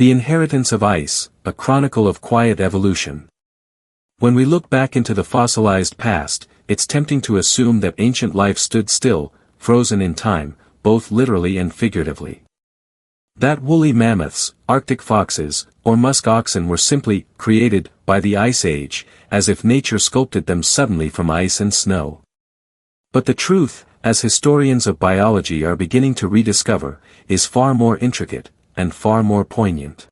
The Inheritance of Ice, a chronicle of quiet evolution. When we look back into the fossilized past, it's tempting to assume that ancient life stood still, frozen in time, both literally and figuratively. That woolly mammoths, Arctic foxes, or musk oxen were simply created by the Ice Age, as if nature sculpted them suddenly from ice and snow. But the truth, as historians of biology are beginning to rediscover, is far more intricate, and far more poignant.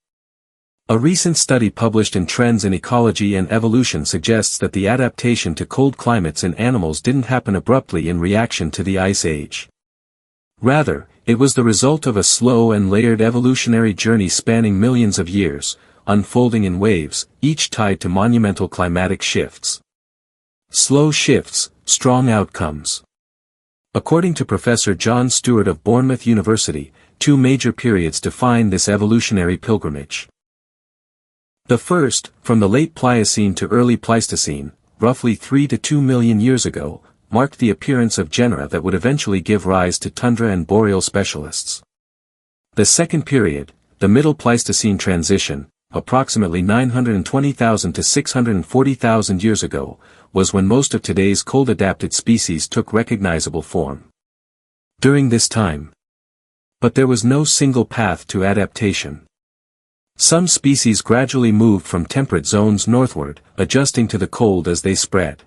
A recent study published in Trends in Ecology and Evolution suggests that the adaptation to cold climates in animals didn't happen abruptly in reaction to the Ice Age. Rather, it was the result of a slow and layered evolutionary journey spanning millions of years, unfolding in waves, each tied to monumental climatic shifts. Slow shifts, strong outcomes. According to Professor John Stewart of Bournemouth University, two major periods define this evolutionary pilgrimage. The first, from the late Pliocene to early Pleistocene, roughly 3 to 2 million years ago, marked the appearance of genera that would eventually give rise to tundra and boreal specialists. The second period, the Middle Pleistocene transition, approximately 920,000 to 640,000 years ago, was when most of today's cold-adapted species took recognizable form. During this time, but there was no single path to adaptation. Some species gradually moved from temperate zones northward, adjusting to the cold as they spread.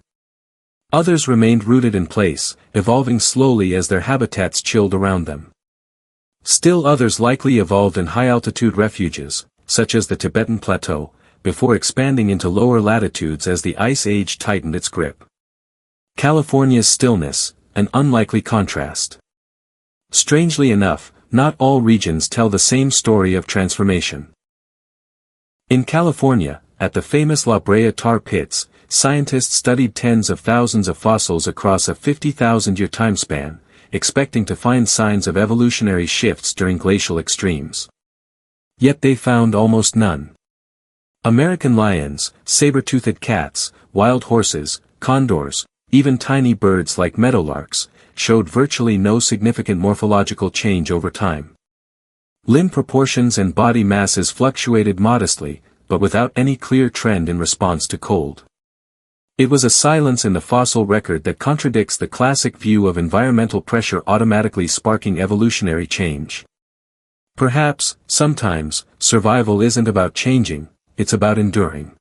Others remained rooted in place, evolving slowly as their habitats chilled around them. Still others likely evolved in high-altitude refuges, such as the Tibetan Plateau, before expanding into lower latitudes as the Ice Age tightened its grip. California's stillness, an unlikely contrast. Strangely enough, not all regions tell the same story of transformation. In California, at the famous Brea Tar Pits, scientists studied tens of thousands of fossils across a 50,000-year timespan, expecting to find signs of evolutionary shifts during glacial extremes. Yet they found almost none. American lions, saber-toothed cats, wild horses, condors, even tiny birds like meadowlarks, showed virtually no significant morphological change over time. Limb proportions and body masses fluctuated modestly, but without any clear trend in response to cold. It was a silence in the fossil record that contradicts the classic view of environmental pressure automatically sparking evolutionary change. Perhaps, sometimes, survival isn't about changing, it's about enduring.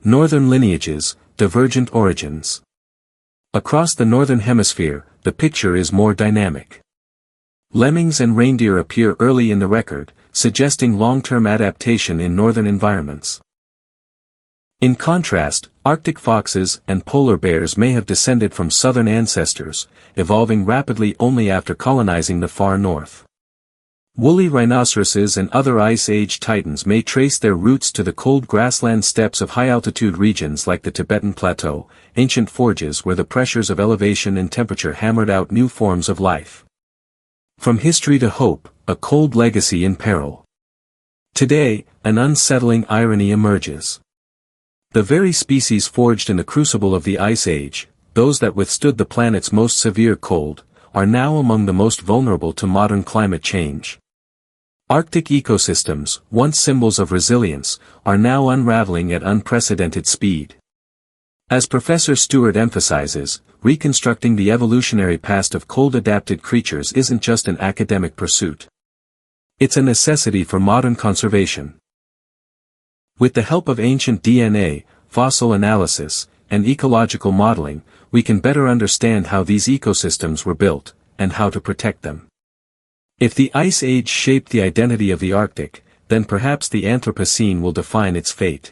Northern lineages, divergent origins. Across the northern hemisphere, the picture is more dynamic. Lemmings and reindeer appear early in the record, suggesting long-term adaptation in northern environments. In contrast, Arctic foxes and polar bears may have descended from southern ancestors, evolving rapidly only after colonizing the far north. Woolly rhinoceroses and other Ice Age titans may trace their roots to the cold grassland steppes of high-altitude regions like the Tibetan Plateau, ancient forges where the pressures of elevation and temperature hammered out new forms of life. From history to hope, a cold legacy in peril. Today, an unsettling irony emerges. The very species forged in the crucible of the Ice Age, those that withstood the planet's most severe cold, are now among the most vulnerable to modern climate change. Arctic ecosystems, once symbols of resilience, are now unraveling at unprecedented speed. As Professor Stewart emphasizes, reconstructing the evolutionary past of cold-adapted creatures isn't just an academic pursuit. It's a necessity for modern conservation. With the help of ancient DNA, fossil analysis, and ecological modeling, we can better understand how these ecosystems were built, and how to protect them. If the Ice Age shaped the identity of the Arctic, then perhaps the Anthropocene will define its fate.